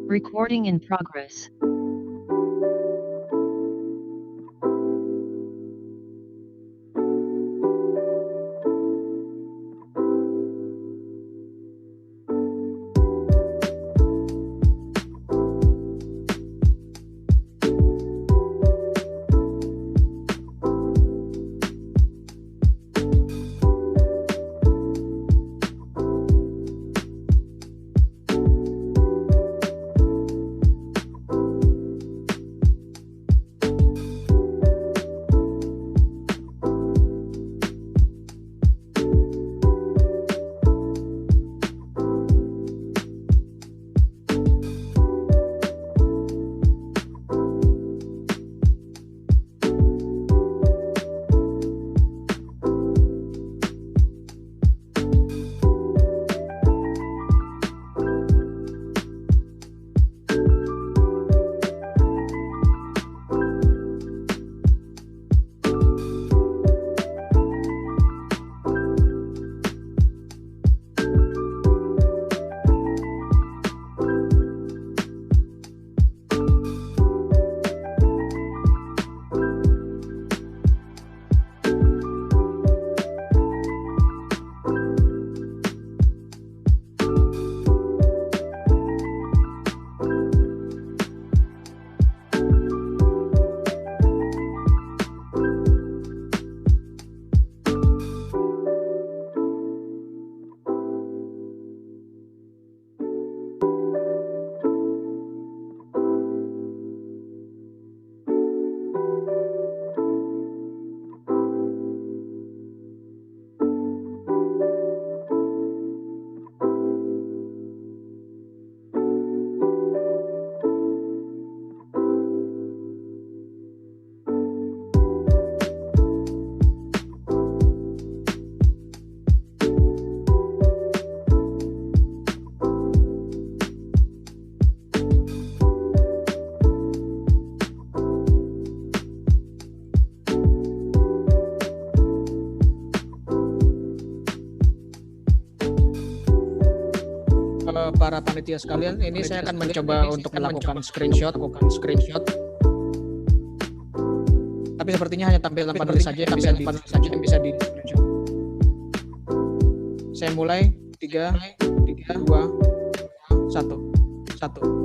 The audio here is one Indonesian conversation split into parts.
Recording in progress. Para panitia sekalian, ini saya akan mencoba untuk melakukan screenshot. Tapi sepertinya hanya tampilan panelis saja yang bisa di screenshot. Saya mulai 3, 2, 1.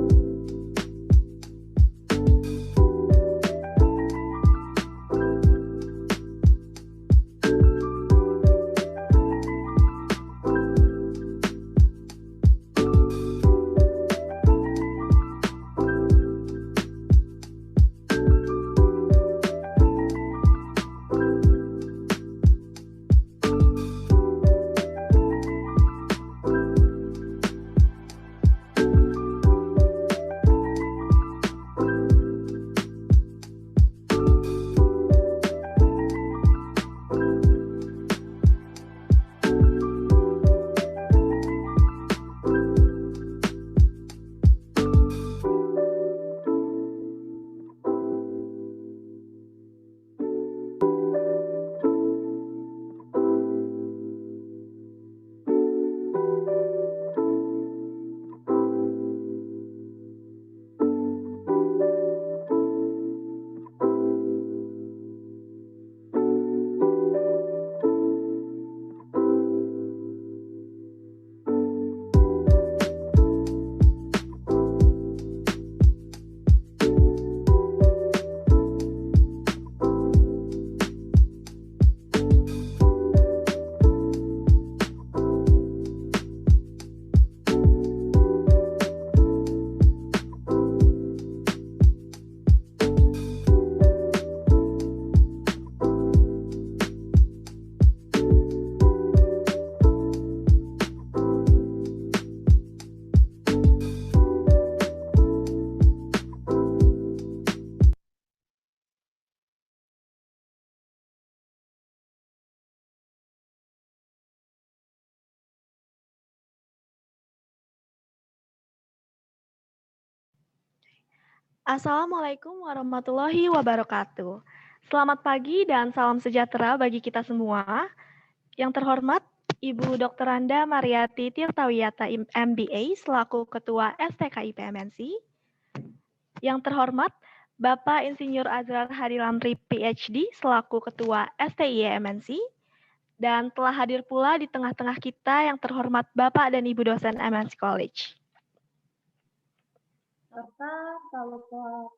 Assalamualaikum warahmatullahi wabarakatuh. Selamat pagi dan salam sejahtera bagi kita semua. Yang terhormat, Ibu Dr. Anda Mariati Tirtawiyata MBA selaku Ketua STKIP MNC. Yang terhormat Bapak Insinyur Azrar Hadi Lamri PhD selaku Ketua STIE MNC. Dan telah hadir pula di tengah-tengah kita yang terhormat Bapak dan Ibu dosen MNC College. Serta kalau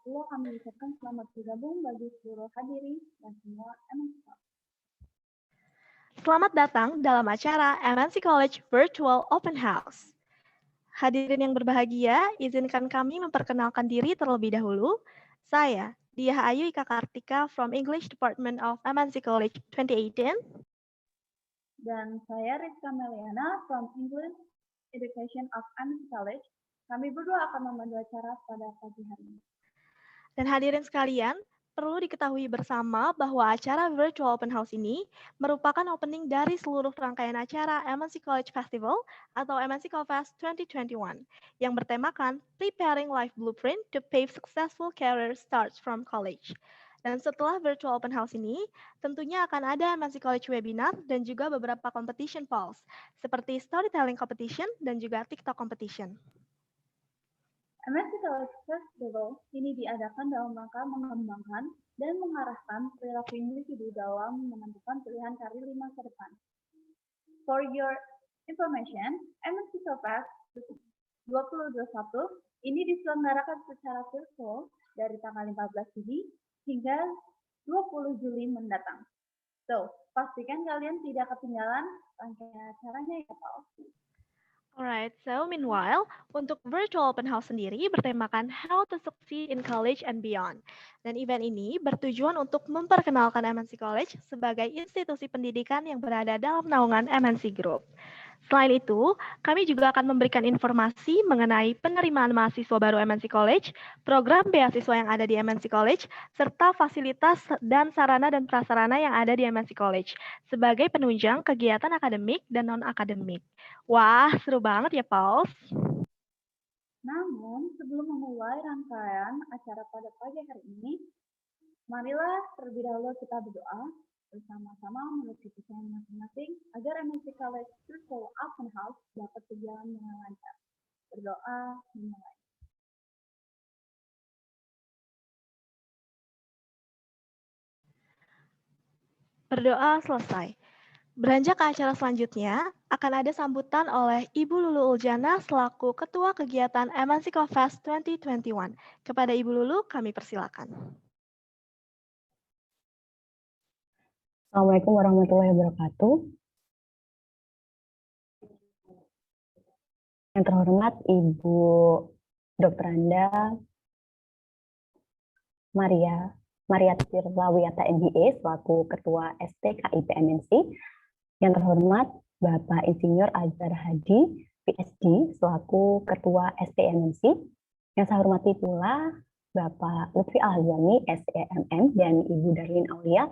pula kami ucapkan selamat bergabung bagi seluruh hadirin dan semua MNC College. Selamat datang dalam acara MNC College Virtual Open House. Hadirin yang berbahagia, izinkan kami memperkenalkan diri terlebih dahulu. Saya, Diah Ayu Ika Kartika from English Department of MNC College 2018. Dan saya Rizka Meliana from English Education of MNC College. Kami berdua akan memandu acara pada pagi hari ini. Dan hadirin sekalian, perlu diketahui bersama bahwa acara Virtual Open House ini merupakan opening dari seluruh rangkaian acara MNC College Festival atau MNC College 2021 yang bertemakan Preparing Life Blueprint to Pave Successful Career Starts from College. Dan setelah Virtual Open House ini, tentunya akan ada MNC College Webinar dan juga beberapa competition polls, seperti Storytelling Competition dan juga TikTok Competition. MNC College Festival ini diadakan dalam rangka mengembangkan dan mengarahkan perilaku individu dalam menentukan pilihan karir di masa depan. For your information, MNC College 2021 ini diselenggarakan secara virtual dari tanggal 15 Juli hingga 20 Juli mendatang. So, pastikan kalian tidak ketinggalan rangkaian acaranya ya, Pak. Alright, so meanwhile, untuk Virtual Open House sendiri bertemakan How to Succeed in College and Beyond. Dan event ini bertujuan untuk memperkenalkan MNC College sebagai institusi pendidikan yang berada dalam naungan MNC Group. Selain itu, kami juga akan memberikan informasi mengenai penerimaan mahasiswa baru MNC College, program beasiswa yang ada di MNC College, serta fasilitas dan sarana dan prasarana yang ada di MNC College sebagai penunjang kegiatan akademik dan non-akademik. Wah, seru banget ya, Pauls. Namun, sebelum memulai rangkaian acara pada pagi hari ini, marilah terlebih dahulu kita berdoa bersama-sama menurut keputusan masing-masing agar MNC College Virtual Open House dapat berjalan dengan lancar. Berdoa dimulai. Berdoa selesai. Beranjak ke acara selanjutnya, akan ada sambutan oleh Ibu Lulu Uljana selaku Ketua Kegiatan MNC Fest 2021. Kepada Ibu Lulu, kami persilakan. Assalamualaikum warahmatullahi wabarakatuh. Yang terhormat Ibu Dr. Anda Mariati Tirtawiyata MBA selaku Ketua STKIP MNC. Yang terhormat Bapak Insinyur Azrar Hadi PhD selaku Ketua STMNC. Yang saya hormati pula Bapak Lutfi Al-Hazami SEMM dan Ibu Darlin Aulia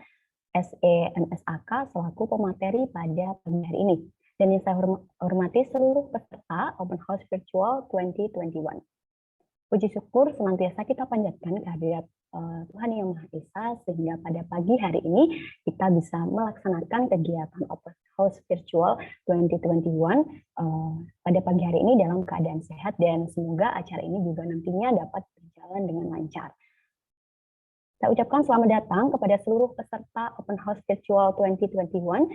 SEMSAK selaku pemateri pada pagi hari ini. Dan yang saya hormati seluruh peserta Open House Virtual 2021. Puji syukur senantiasa kita panjatkan kehadirat Tuhan Yang Maha Esa sehingga pada pagi hari ini kita bisa melaksanakan kegiatan Open House Virtual 2021 pada pagi hari ini dalam keadaan sehat dan semoga acara ini juga nantinya dapat berjalan dengan lancar. Saya ucapkan selamat datang kepada seluruh peserta Open House Virtual 2021.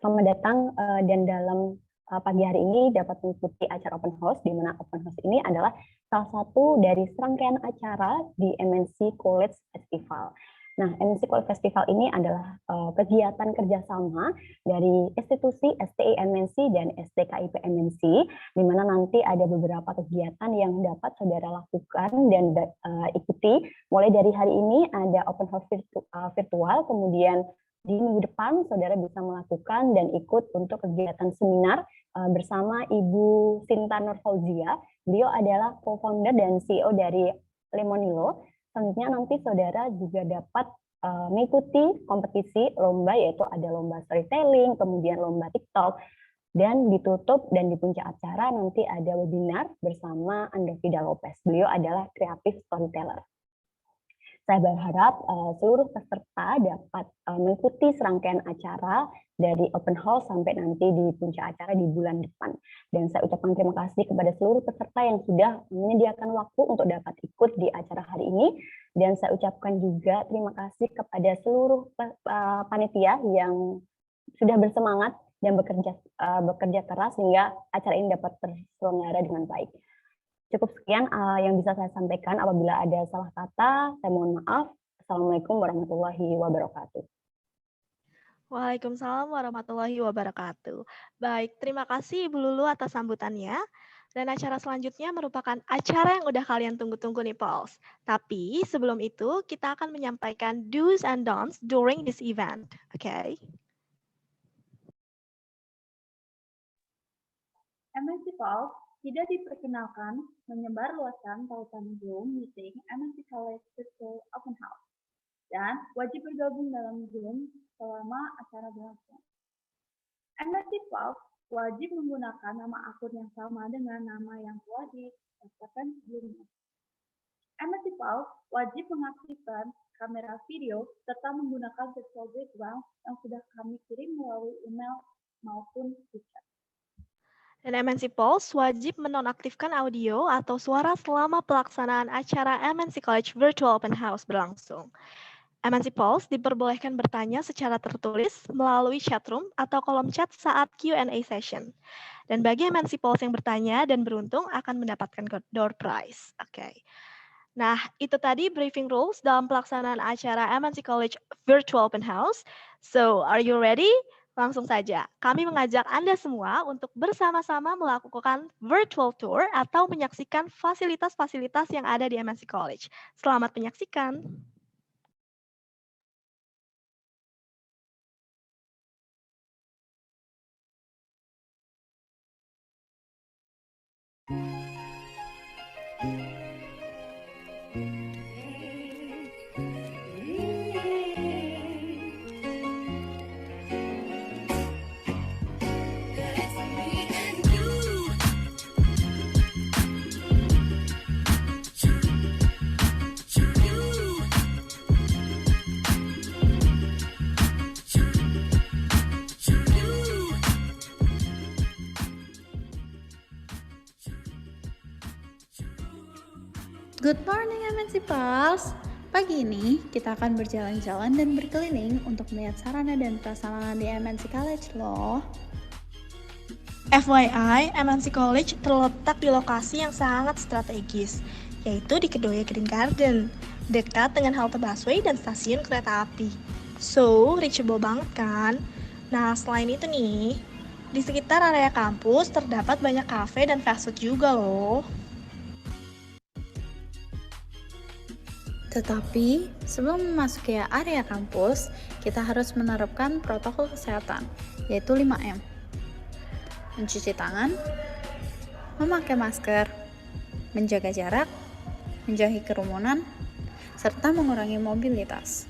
Selamat datang dan dalam pagi hari ini dapat mengikuti acara Open House, di mana Open House ini adalah salah satu dari serangkaian acara di MNC College Festival. Nah, MNC College Festival ini adalah kegiatan kerjasama dari institusi STI MNC dan STKIP MNC, di mana nanti ada beberapa kegiatan yang dapat saudara lakukan dan ikuti. Mulai dari hari ini ada Open House virtual, kemudian di minggu depan saudara bisa melakukan dan ikut untuk kegiatan seminar bersama Ibu Sinta Nurfauzia. Beliau adalah co-founder dan CEO dari Lemonilo. Selanjutnya nanti saudara juga dapat mengikuti kompetisi lomba, yaitu ada lomba storytelling, kemudian lomba TikTok, dan ditutup dan di puncak acara nanti ada webinar bersama Andovida Lopez. Beliau adalah kreatif storyteller. Saya berharap seluruh peserta dapat mengikuti serangkaian acara dari open house sampai nanti di puncak acara di bulan depan. Dan saya ucapkan terima kasih kepada seluruh peserta yang sudah menyediakan waktu untuk dapat ikut di acara hari ini. Dan saya ucapkan juga terima kasih kepada seluruh panitia yang sudah bersemangat dan bekerja keras sehingga acara ini dapat terselenggara dengan baik. Cukup sekian yang bisa saya sampaikan. Apabila ada salah kata, saya mohon maaf. Assalamualaikum warahmatullahi wabarakatuh. Waalaikumsalam warahmatullahi wabarakatuh. Baik, terima kasih Ibu Lulu atas sambutannya. Dan acara selanjutnya merupakan acara yang udah kalian tunggu-tunggu nih, Pals. Tapi sebelum itu, kita akan menyampaikan do's and don'ts during this event. Oke? MNC Pulse tidak diperkenalkan menyebarluaskan tautan Zoom meeting MNC College Virtual Open House dan wajib bergabung dalam Zoom selama acara berlangsung. MNC Pulse wajib menggunakan nama akun yang sama dengan nama yang telah didaftarkan sebelumnya. MNC Pulse wajib mengaktifkan kamera video serta menggunakan virtual background yang sudah kami kirim melalui email maupun chat. Dan MNC Pulse wajib menonaktifkan audio atau suara selama pelaksanaan acara MNC College Virtual Open House berlangsung. MNC Pulse diperbolehkan bertanya secara tertulis melalui chatroom atau kolom chat saat Q&A session. Dan bagi MNC Pulse yang bertanya dan beruntung akan mendapatkan door prize. Oke. Nah, itu tadi briefing rules dalam pelaksanaan acara MNC College Virtual Open House. So, are you ready? Langsung saja, kami mengajak Anda semua untuk bersama-sama melakukan virtual tour atau menyaksikan fasilitas-fasilitas yang ada di MNC College. Selamat menyaksikan. Good morning MNC Pulse. Pagi ini kita akan berjalan-jalan dan berkeliling untuk melihat sarana dan prasarana di MNC College loh. FYI, MNC College terletak di lokasi yang sangat strategis, yaitu di Kedoya Green Garden, dekat dengan halte busway dan stasiun kereta api. So, reachable banget kan? Nah, selain itu nih, di sekitar area kampus terdapat banyak kafe dan fast food juga loh. Tetapi, sebelum memasuki area kampus, kita harus menerapkan protokol kesehatan, yaitu 5M. Mencuci tangan, memakai masker, menjaga jarak, menjauhi kerumunan, serta mengurangi mobilitas.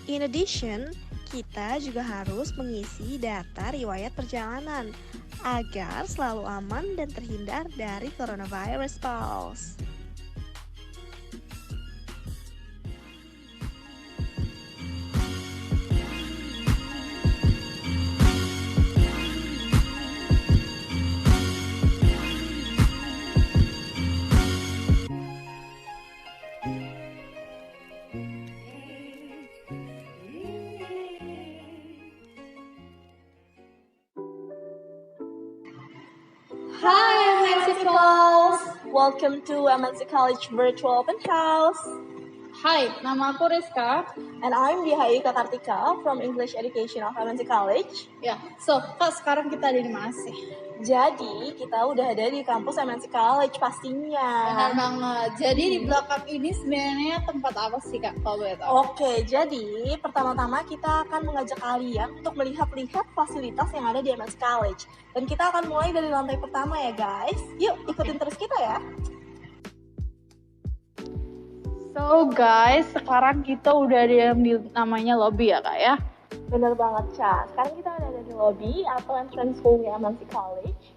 In addition, kita juga harus mengisi data riwayat perjalanan agar selalu aman dan terhindar dari coronavirus, Pals. Hi MNC Pulse, welcome to MNC College Virtual Open House. Hai, nama aku Rizka. And I'm Dihaika Kartika from English Education of MNC College. Ya, Kak, sekarang kita ada di mana sih? Jadi, kita udah ada di kampus MNC College pastinya. Benar banget. Jadi di belakang ini sebenarnya tempat apa sih Kak, kalau boleh tahu? Oke, jadi pertama-tama kita akan mengajak kalian untuk melihat-lihat fasilitas yang ada di MNC College. Dan kita akan mulai dari lantai pertama ya guys. Yuk, ikutin terus kita ya. So guys, sekarang kita udah ada yang namanya lobby ya Kak ya? Bener banget, Ca. Sekarang kita udah ada di lobby atau entrance hall-nya MNC College.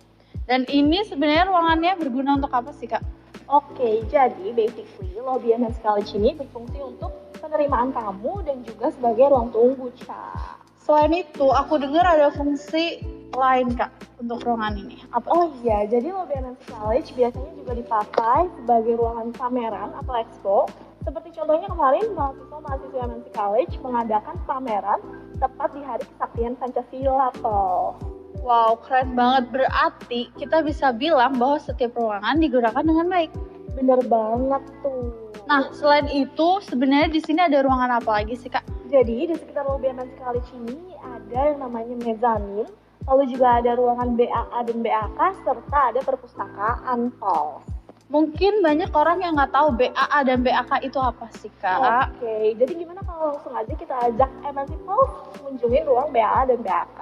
Dan ini sebenarnya ruangannya berguna untuk apa sih Kak? Oke, jadi basically lobby MNC College ini berfungsi untuk penerimaan tamu dan juga sebagai ruang tunggu, Ca. Selain itu, aku dengar ada fungsi lain, Kak, untuk ruangan ini. Apa? Oh iya, jadi lobby MNC College biasanya juga dipakai sebagai ruangan pameran atau expo. Seperti contohnya kemarin mahasiswa-mahasiswa MNC College mengadakan pameran tepat di Hari Kesaktian Pancasila, Pol. Wow, keren banget. Berarti kita bisa bilang bahwa setiap ruangan digunakan dengan baik. Bener banget tuh. Nah, selain itu, sebenarnya di sini ada ruangan apa lagi sih, Kak? Jadi di sekitar lobby MNC College ini ada yang namanya mezanin, lalu juga ada ruangan BAA dan BAK, serta ada perpustakaan, Pol. Mungkin banyak orang yang nggak tahu BAA dan BAK itu apa sih, Kak? Oke, jadi gimana kalau langsung aja kita ajak MNC Pulse mengunjungi ruang BAA dan BAK?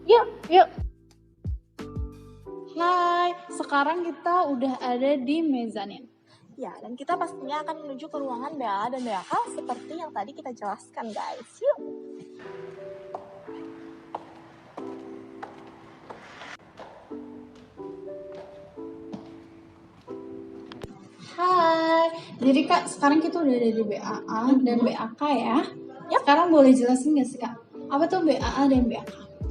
Yuk, yuk. Hai, sekarang kita udah ada di mezanin. Ya, dan kita pastinya akan menuju ke ruangan BAA dan BAK seperti yang tadi kita jelaskan, guys. Yuk! Hai, jadi Kak, sekarang kita udah ada di BAA dan BAK ya. Sekarang boleh jelasin nggak sih Kak, apa tuh BAA dan BAK?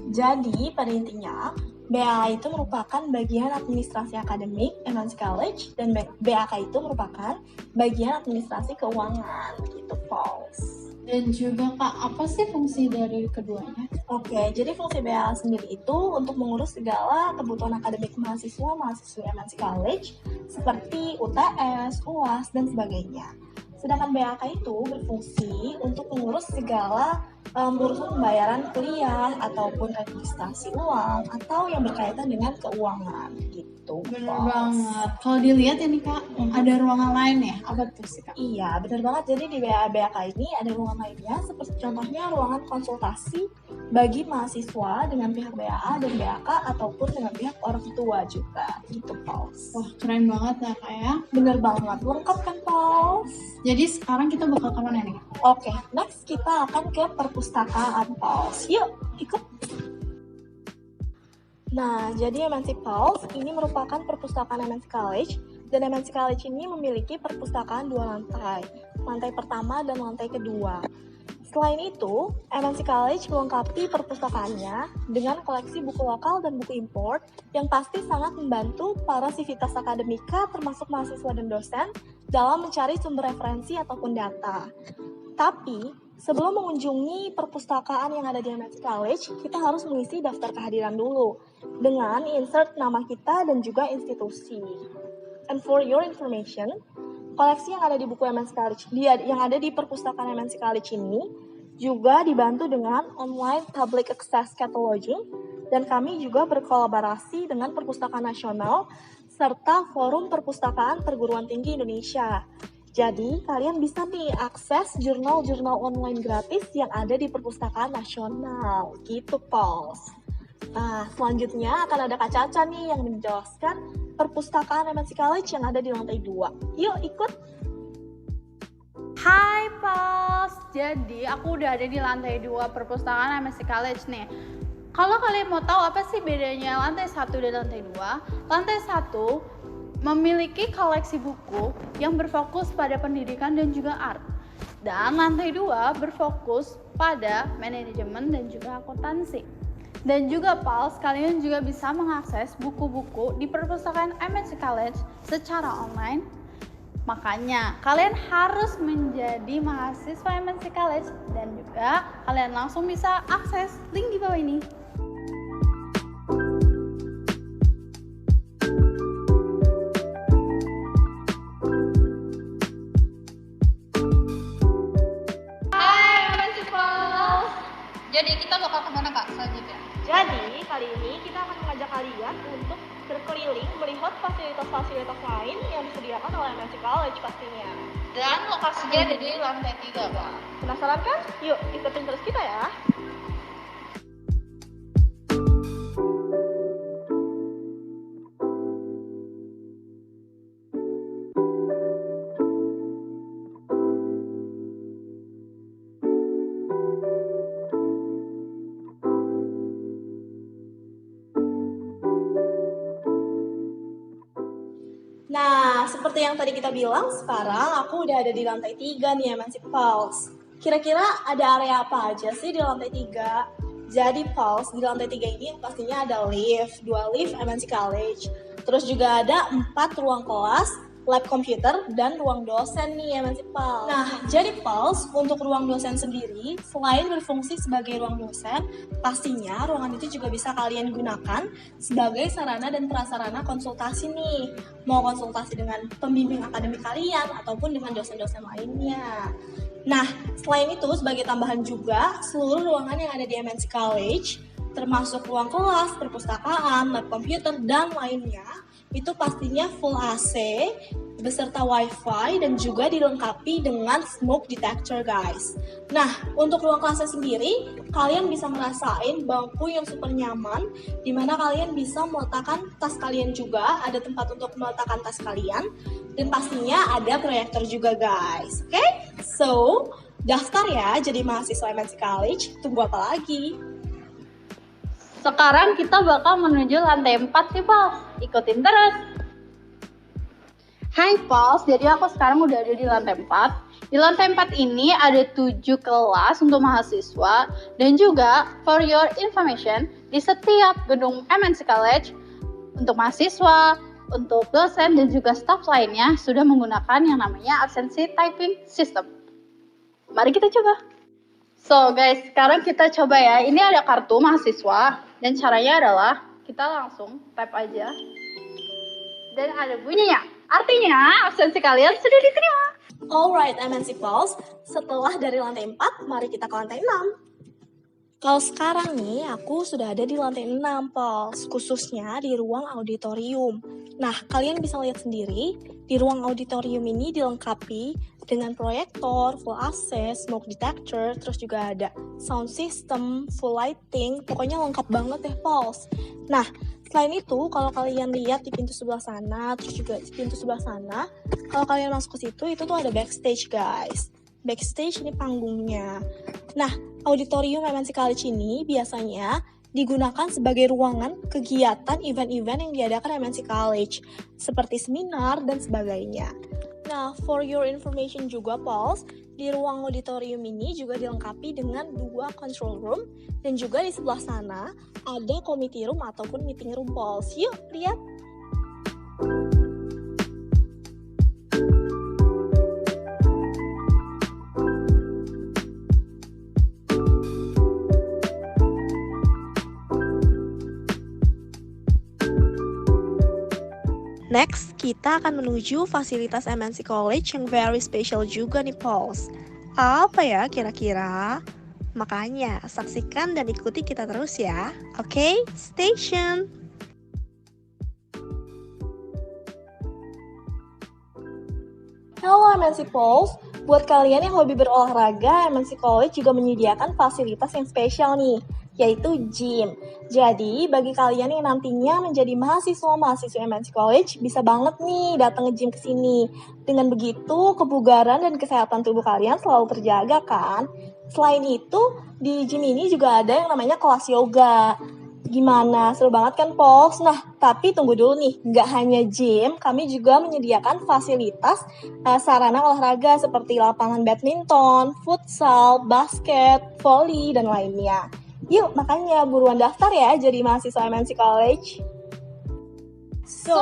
Jadi, pada intinya, BAA itu merupakan bagian administrasi akademik MNC College, dan BAK itu merupakan bagian administrasi keuangan, gitu, Pauls. Dan juga Kak, apa sih fungsi dari keduanya? Oke, jadi fungsi BAA sendiri itu untuk mengurus segala kebutuhan akademik mahasiswa MNC College seperti UTS, UAS, dan sebagainya. Sedangkan BAK itu berfungsi untuk mengurus segala urusan pembayaran kuliah ataupun administrasi uang atau yang berkaitan dengan keuangan gitu. Bener Bos. banget. Kalau dilihat ini Kak, ada ruangan lain ya? Apa tuh sih Kak? Iya, benar banget. Jadi di BAK ini ada ruangan lainnya, seperti contohnya ruangan konsultasi bagi mahasiswa dengan pihak BAA dan BAK ataupun dengan pihak orang tua juga, gitu, Pauls. Wah, keren banget ya Kak ya. Bener banget, lengkap kan, Pauls? Jadi sekarang kita bakal kemana nih Kak? Oke, next kita akan ke perpustakaan, Pauls. Yuk, ikut. Nah, jadi MNC Pulse ini merupakan perpustakaan MNC College, dan MNC College ini memiliki perpustakaan 2 lantai, lantai pertama dan lantai kedua. Selain itu, MNC College melengkapi perpustakaannya dengan koleksi buku lokal dan buku import yang pasti sangat membantu para sivitas akademika termasuk mahasiswa dan dosen dalam mencari sumber referensi ataupun data. Tapi, sebelum mengunjungi perpustakaan yang ada di MNC College, kita harus mengisi daftar kehadiran dulu dengan insert nama kita dan juga institusi. And for your information, koleksi yang ada di buku MNC College, yang ada di perpustakaan MNC College ini juga dibantu dengan online public access cataloging, dan kami juga berkolaborasi dengan Perpustakaan Nasional serta Forum Perpustakaan Perguruan Tinggi Indonesia. Jadi, kalian bisa nih akses jurnal-jurnal online gratis yang ada di Perpustakaan Nasional. Gitu, Pauls. Nah, selanjutnya akan ada Kak Caca nih yang menjelaskan Perpustakaan MNC College yang ada di lantai 2. Yuk, ikut! Hai Pals, jadi aku udah ada di lantai 2 perpustakaan MNC College nih. Kalau kalian mau tahu apa sih bedanya lantai 1 dan lantai 2? Lantai 1 memiliki koleksi buku yang berfokus pada pendidikan dan juga art. Dan lantai 2 berfokus pada manajemen dan juga akuntansi. Dan juga Pals, kalian juga bisa mengakses buku-buku di perpustakaan MNC College secara online. Makanya kalian harus menjadi mahasiswa MNC College dan juga kalian langsung bisa akses link di bawah ini. Jadi kita bakal kemana Kak selanjutnya? Jadi, kali ini kita akan mengajak kalian untuk berkeliling melihat fasilitas-fasilitas lain yang disediakan oleh MNC College pastinya. Dan lokasinya ada di lantai 3 Kak. Penasaran kan? Yuk, ikutin terus kita ya. Nah, seperti yang tadi kita bilang, sekarang aku udah ada di lantai 3 nih MNC Pulse. Kira-kira ada area apa aja sih di lantai 3? Jadi Pulse, di lantai 3 ini pastinya ada lift, 2 lift MNC College. Terus juga ada 4 ruang kelas, lab komputer, dan ruang dosen nih MNC Pulse. Nah, jadi Pulse untuk ruang dosen sendiri, selain berfungsi sebagai ruang dosen, pastinya ruangan itu juga bisa kalian gunakan sebagai sarana dan prasarana konsultasi nih. Mau konsultasi dengan pembimbing akademik kalian, ataupun dengan dosen-dosen lainnya. Nah, selain itu, sebagai tambahan juga, seluruh ruangan yang ada di MNC College, termasuk ruang kelas, perpustakaan, lab komputer, dan lainnya, itu pastinya full AC, beserta WiFi, dan juga dilengkapi dengan smoke detector, guys. Nah, untuk ruang kelasnya sendiri, kalian bisa ngerasain bangku yang super nyaman, di mana kalian bisa meletakkan tas kalian juga, ada tempat untuk meletakkan tas kalian, dan pastinya ada proyektor juga, guys. Oke? So, daftar ya jadi mahasiswa MNC College, tunggu apa lagi? Sekarang kita bakal menuju lantai 4 sih, Pals. Ikutin terus. Hai, Pals. Jadi aku sekarang udah ada di lantai 4. Di lantai 4 ini ada 7 kelas untuk mahasiswa. Dan juga, for your information, di setiap gedung MNC College, untuk mahasiswa, untuk dosen, dan juga staff lainnya, sudah menggunakan yang namanya absensi typing system. Mari kita coba. So guys, sekarang kita coba ya. Ini ada kartu mahasiswa dan caranya adalah kita langsung type aja. Dan ada bunyinya. Artinya absensi kalian sudah diterima. Alright MNC Pulse, setelah dari lantai 4, mari kita ke lantai 6. Kalau sekarang nih, aku sudah ada di lantai 6, Pulse, khususnya di ruang auditorium. Nah, kalian bisa lihat sendiri, di ruang auditorium ini dilengkapi dengan proyektor, full AC, smoke detector, terus juga ada sound system, full lighting, pokoknya lengkap banget deh, Pulse. Nah, selain itu, kalau kalian lihat di pintu sebelah sana, terus juga di pintu sebelah sana, kalau kalian masuk ke situ, itu tuh ada backstage, guys. Backstage ini panggungnya. Nah, auditorium MNC College ini biasanya digunakan sebagai ruangan kegiatan event-event yang diadakan MNC College, seperti seminar dan sebagainya. Nah, for your information juga, Pulse, di ruang auditorium ini juga dilengkapi dengan 2 control room, dan juga di sebelah sana ada committee room ataupun meeting room, Pulse. Yuk, lihat! Next, kita akan menuju fasilitas MNC College yang very special juga nih, Pulse. Apa ya kira-kira? Makanya, saksikan dan ikuti kita terus ya. Oke, stay tuned! Halo MNC Pulse, buat kalian yang hobi berolahraga, MNC College juga menyediakan fasilitas yang spesial nih, yaitu gym. Jadi, bagi kalian yang nantinya menjadi mahasiswa-mahasiswa MNC College, bisa banget nih datang ke gym ke sini. Dengan begitu, kebugaran dan kesehatan tubuh kalian selalu terjaga kan? Selain itu, di gym ini juga ada yang namanya kelas yoga. Gimana? Seru banget kan, Pulse? Nah, tapi tunggu dulu nih. Nggak hanya gym, kami juga menyediakan fasilitas sarana olahraga seperti lapangan badminton, futsal, basket, volley, dan lainnya. Yuk, makanya buruan daftar ya jadi mahasiswa MNC College. So,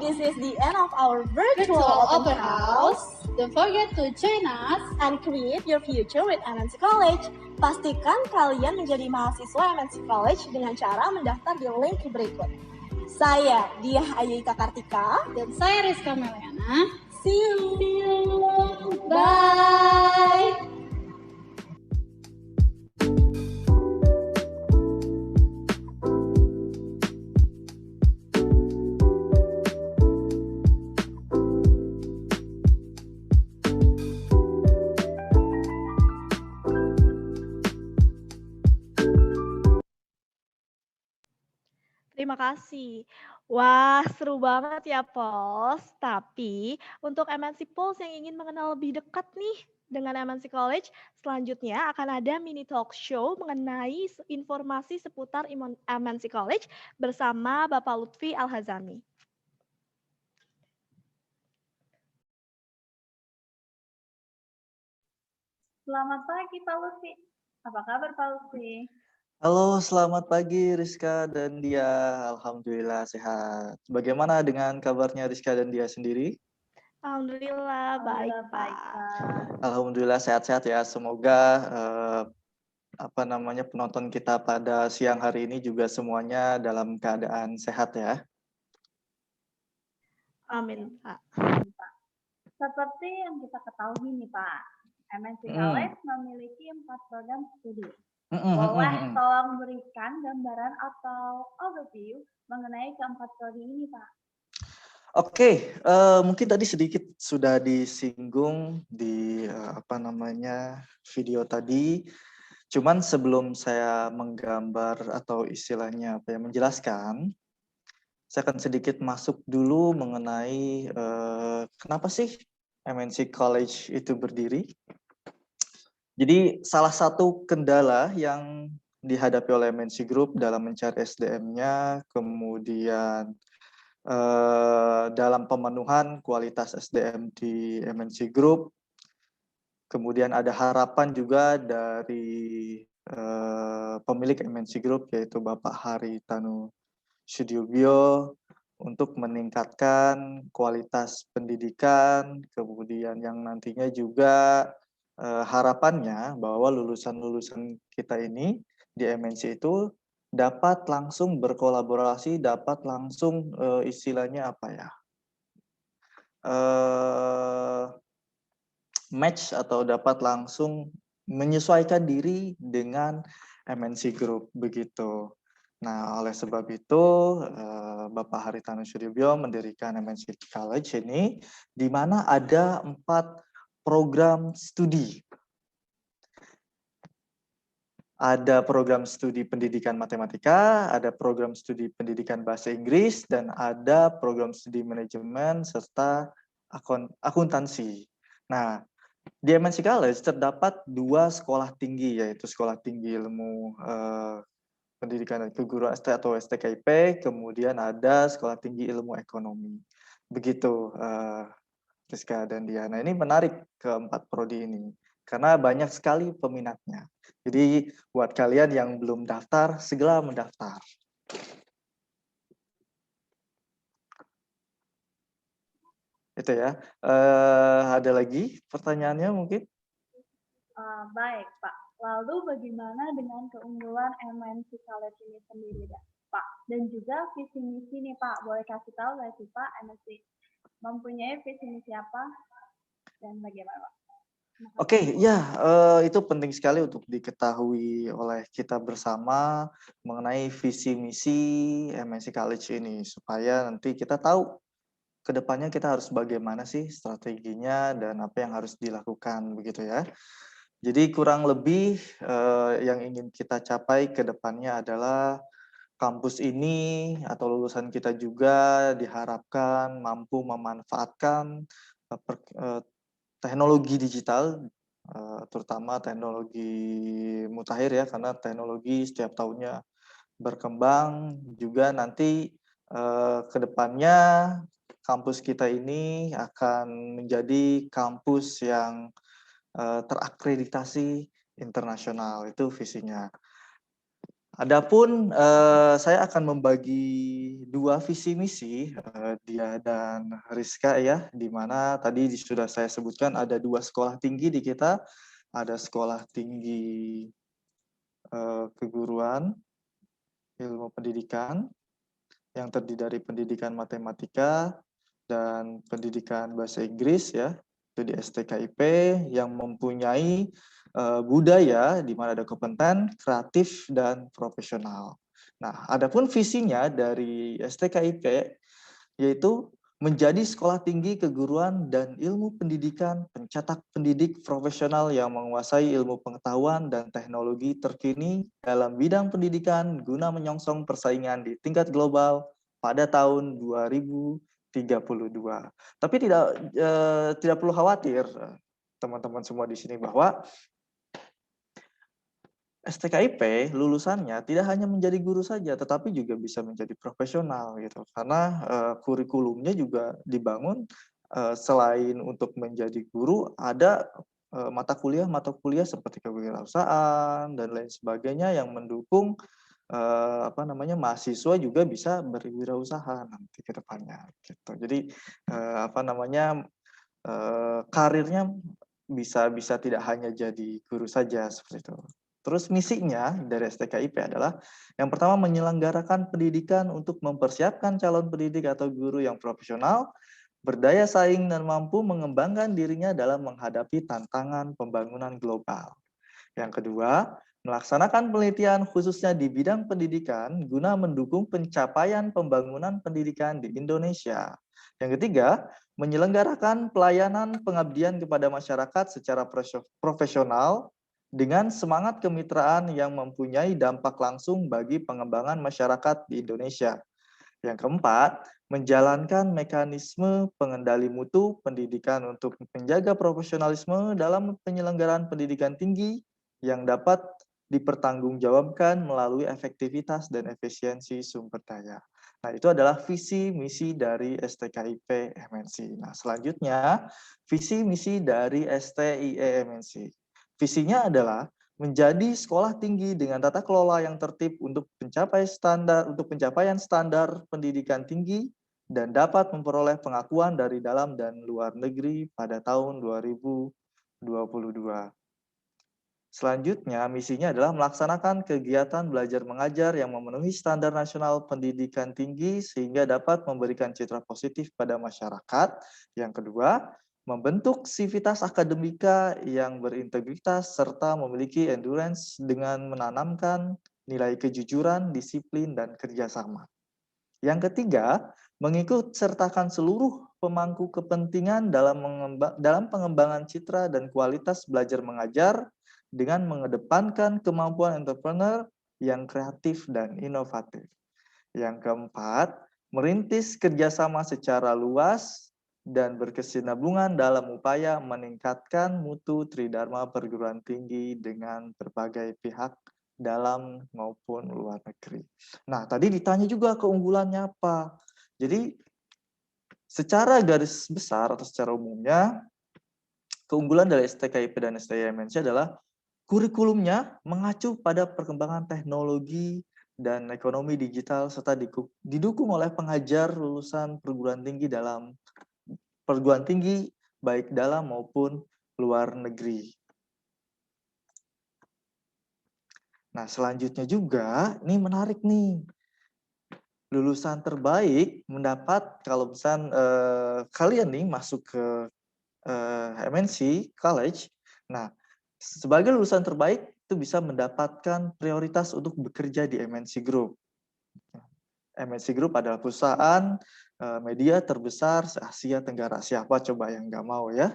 this is the end of our virtual open house. Don't forget to join us And create your future with MNC College. Pastikan kalian menjadi mahasiswa MNC College dengan cara mendaftar di link berikut. Saya Diah Ayuika Kartika. dan saya Rizka Meliana. See you. Bye. Terima kasih. Wah, seru banget ya, Pulse. Tapi untuk MNC Pulse yang ingin mengenal lebih dekat nih dengan MNC College, selanjutnya akan ada mini talk show mengenai informasi seputar MNC College bersama Bapak Lutfi Al-Hazami. Selamat pagi Pak Lutfi. Apa kabar Pak Lutfi? Halo, selamat pagi Rizka dan Dia. Alhamdulillah sehat. Bagaimana dengan kabarnya Rizka dan Dia sendiri? Alhamdulillah baik, Alhamdulillah baik Pak. Pak. Alhamdulillah sehat-sehat ya. Semoga penonton kita pada siang hari ini juga semuanya dalam keadaan sehat ya. Amin, Pak. Seperti yang kita ketahui nih Pak, MNC College memiliki 4 program studi. Boleh tolong berikan gambaran atau overview mengenai keempat prodi ini Pak? Oke, mungkin tadi sedikit sudah disinggung di video tadi. Cuman sebelum saya menggambar atau istilahnya menjelaskan, saya akan sedikit masuk dulu mengenai kenapa sih MNC College itu berdiri. Jadi salah satu kendala yang dihadapi oleh MNC Group dalam mencari SDM-nya, kemudian dalam pemenuhan kualitas SDM di MNC Group, kemudian ada harapan juga dari pemilik MNC Group yaitu Bapak Haritanu Sudibyo untuk meningkatkan kualitas pendidikan, kemudian yang nantinya juga harapannya bahwa lulusan-lulusan kita ini di MNC itu dapat langsung berkolaborasi, dapat langsung istilahnya match atau dapat langsung menyesuaikan diri dengan MNC Group begitu. Nah, oleh sebab itu Bapak Haritanu Sudibyo mendirikan MNC College ini, di mana ada 4 program studi. Ada program studi pendidikan matematika, ada program studi pendidikan bahasa Inggris, dan ada program studi manajemen serta akuntansi. Nah, di MNC College terdapat 2 sekolah tinggi, yaitu Sekolah Tinggi Ilmu Pendidikan dan Keguruan atau STKIP, kemudian ada Sekolah Tinggi Ilmu Ekonomi. Begitu, Rizka dan Diana. Ini menarik keempat prodi ini, karena banyak sekali peminatnya. Jadi buat kalian yang belum daftar, segera mendaftar. Itu ya. Ada lagi pertanyaannya mungkin? Baik Pak. Lalu bagaimana dengan keunggulan MNC College ini sendiri Pak? Dan juga visi misi nih Pak, boleh kasih tahu nggak sih Pak MNC mempunyai visi misi apa dan bagaimana Pak? Oke, ya itu penting sekali untuk diketahui oleh kita bersama mengenai visi misi MNC College ini, supaya nanti kita tahu kedepannya kita harus bagaimana sih strateginya dan apa yang harus dilakukan begitu ya. Jadi kurang lebih yang ingin kita capai ke depannya adalah kampus ini atau lulusan kita juga diharapkan mampu memanfaatkan teknologi digital, terutama teknologi mutakhir ya, karena teknologi setiap tahunnya berkembang. Juga nanti ke depannya kampus kita ini akan menjadi kampus yang terakreditasi internasional, itu visinya. Adapun saya akan membagi 2 visi misi Dia dan Rizka ya, di mana tadi sudah saya sebutkan ada 2 sekolah tinggi di kita, ada Sekolah Tinggi Keguruan Ilmu Pendidikan yang terdiri dari pendidikan matematika dan pendidikan bahasa Inggris ya, itu di STKIP, yang mempunyai budaya di mana ada kompeten, kreatif, dan profesional. Nah, adapun visinya dari STKIP yaitu menjadi sekolah tinggi keguruan dan ilmu pendidikan pencetak pendidik profesional yang menguasai ilmu pengetahuan dan teknologi terkini dalam bidang pendidikan guna menyongsong persaingan di tingkat global pada tahun 2032. Tapi tidak perlu khawatir teman-teman semua di sini bahwa STKIP lulusannya tidak hanya menjadi guru saja, tetapi juga bisa menjadi profesional gitu. Karena kurikulumnya juga dibangun selain untuk menjadi guru, ada mata kuliah seperti kewirausahaan dan lain sebagainya yang mendukung mahasiswa juga bisa berwirausaha nanti ke depannya gitu. Jadi karirnya bisa tidak hanya jadi guru saja seperti itu. Terus misinya dari STKIP adalah yang pertama menyelenggarakan pendidikan untuk mempersiapkan calon pendidik atau guru yang profesional, berdaya saing dan mampu mengembangkan dirinya dalam menghadapi tantangan pembangunan global. Yang kedua, melaksanakan penelitian khususnya di bidang pendidikan guna mendukung pencapaian pembangunan pendidikan di Indonesia. Yang ketiga, menyelenggarakan pelayanan pengabdian kepada masyarakat secara profesional dengan semangat kemitraan yang mempunyai dampak langsung bagi pengembangan masyarakat di Indonesia. Yang keempat, menjalankan mekanisme pengendali mutu pendidikan untuk menjaga profesionalisme dalam penyelenggaraan pendidikan tinggi yang dapat dipertanggungjawabkan melalui efektivitas dan efisiensi sumber daya. Nah, itu adalah visi misi dari STKIP MNC. Nah, selanjutnya visi misi dari STIE MNC. Visinya adalah menjadi sekolah tinggi dengan tata kelola yang tertib untuk pencapaian standar pendidikan tinggi dan dapat memperoleh pengakuan dari dalam dan luar negeri pada tahun 2022. Selanjutnya, misinya adalah melaksanakan kegiatan belajar mengajar yang memenuhi standar nasional pendidikan tinggi sehingga dapat memberikan citra positif pada masyarakat. Yang kedua, membentuk sivitas akademika yang berintegritas serta memiliki endurance dengan menanamkan nilai kejujuran, disiplin, dan kerjasama. Yang ketiga, mengikut sertakan seluruh pemangku kepentingan dalam pengembangan citra dan kualitas belajar mengajar dengan mengedepankan kemampuan entrepreneur yang kreatif dan inovatif. Yang keempat, merintis kerjasama secara luas dan berkesinambungan dalam upaya meningkatkan mutu tridharma perguruan tinggi dengan berbagai pihak dalam maupun luar negeri. Nah, tadi ditanya juga keunggulannya apa. Jadi, secara garis besar atau secara umumnya, keunggulan dari STKIP dan STIMNC adalah kurikulumnya mengacu pada perkembangan teknologi dan ekonomi digital serta didukung oleh pengajar lulusan perguruan tinggi baik dalam maupun luar negeri. Nah, selanjutnya juga ini menarik nih. Lulusan terbaik mendapat kalau kalian nih masuk ke MNC College. Nah, sebagai lulusan terbaik itu bisa mendapatkan prioritas untuk bekerja di MNC Group. MNC Group adalah perusahaan media terbesar se-Asia Tenggara. Siapa coba yang nggak mau ya?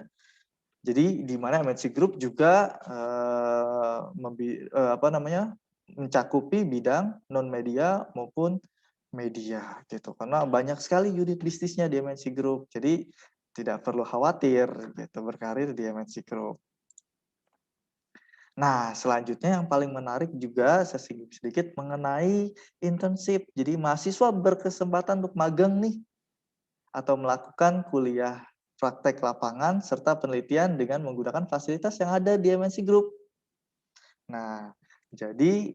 Jadi di mana MNC Group juga mencakupi bidang non media maupun media gitu. Karena banyak sekali unit bisnisnya di MNC Group. Jadi tidak perlu khawatir gitu berkarir di MNC Group. Nah, selanjutnya yang paling menarik juga sedikit mengenai internship. Jadi mahasiswa berkesempatan untuk magang nih atau melakukan kuliah praktek lapangan serta penelitian dengan menggunakan fasilitas yang ada di MNC Group. Nah, jadi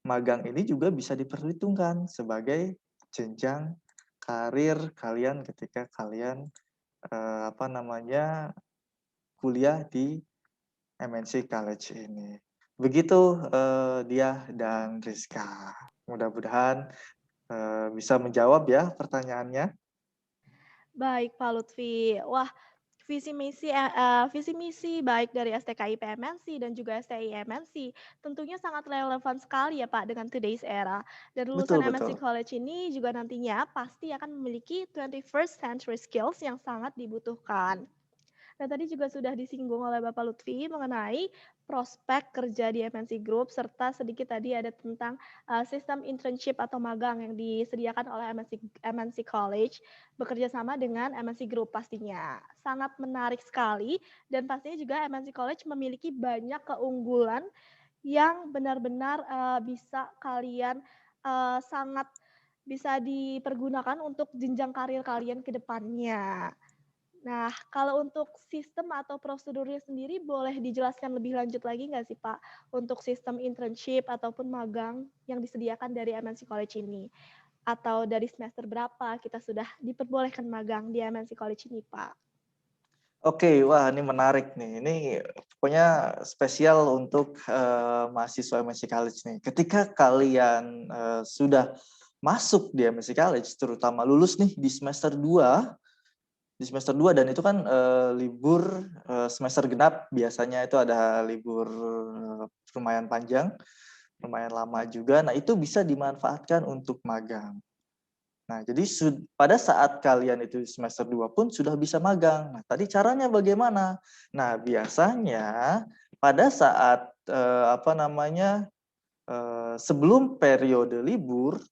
magang ini juga bisa diperhitungkan sebagai jenjang karir kalian ketika kalian kuliah di MNC College ini. Begitu Dia dan Rizka. Mudah-mudahan bisa menjawab ya pertanyaannya. Baik, Pak Lutfi. Wah, visi misi baik dari STKIP MNC dan juga STI MNC tentunya sangat relevan sekali ya Pak dengan today's era. Dan lulusan MNC Betul. College ini juga nantinya pasti akan memiliki 21st century skills yang sangat dibutuhkan. Nah, tadi juga sudah disinggung oleh Bapak Lutfi mengenai prospek kerja di MNC Group serta sedikit tadi ada tentang sistem internship atau magang yang disediakan oleh MNC College bekerja sama dengan MNC Group pastinya. Sangat menarik sekali dan pastinya juga MNC College memiliki banyak keunggulan yang benar-benar bisa kalian sangat bisa dipergunakan untuk jenjang karir kalian ke depannya. Nah, kalau untuk sistem atau prosedurnya sendiri boleh dijelaskan lebih lanjut lagi nggak sih Pak untuk sistem internship ataupun magang yang disediakan dari MNC College ini? Atau dari semester berapa kita sudah diperbolehkan magang di MNC College ini Pak? Oke, wah ini menarik nih. Ini pokoknya spesial untuk mahasiswa MNC College nih. Ketika kalian sudah masuk di MNC College, terutama lulus nih di semester 2, dan itu kan libur semester genap, biasanya itu ada libur lumayan panjang, lumayan lama juga. Nah, itu bisa dimanfaatkan untuk magang. Nah, jadi pada saat kalian itu semester 2 pun sudah bisa magang. Nah, tadi caranya bagaimana? Nah, biasanya pada saat sebelum periode libur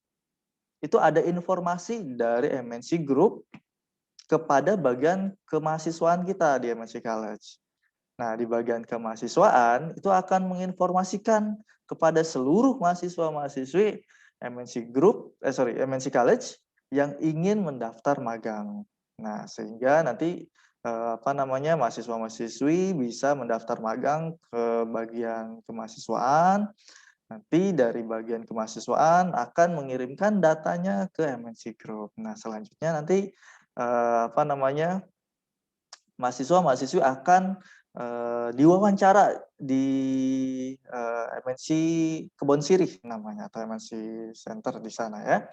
itu ada informasi dari MNC Group kepada bagian kemahasiswaan kita di MNC College. Nah, di bagian kemahasiswaan itu akan menginformasikan kepada seluruh mahasiswa-mahasiswi MNC College yang ingin mendaftar magang. Nah, sehingga nanti mahasiswa-mahasiswi bisa mendaftar magang ke bagian kemahasiswaan. Nanti dari bagian kemahasiswaan akan mengirimkan datanya ke MNC Group. Nah, selanjutnya nanti mahasiswa-mahasiswi akan diwawancara di MNC Kebon Sirih namanya, atau MNC Center di sana ya.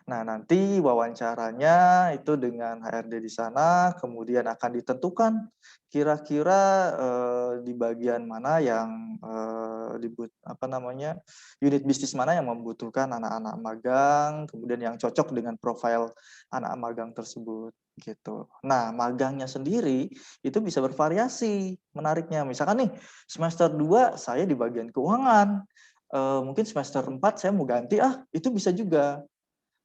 Nah, nanti wawancaranya itu dengan HRD di sana, kemudian akan ditentukan kira-kira di bagian mana yang unit bisnis mana yang membutuhkan anak-anak magang, kemudian yang cocok dengan profil anak magang tersebut gitu. Nah, magangnya sendiri itu bisa bervariasi. Menariknya, misalkan nih semester 2 saya di bagian keuangan, mungkin semester 4 saya mau ganti, itu bisa juga.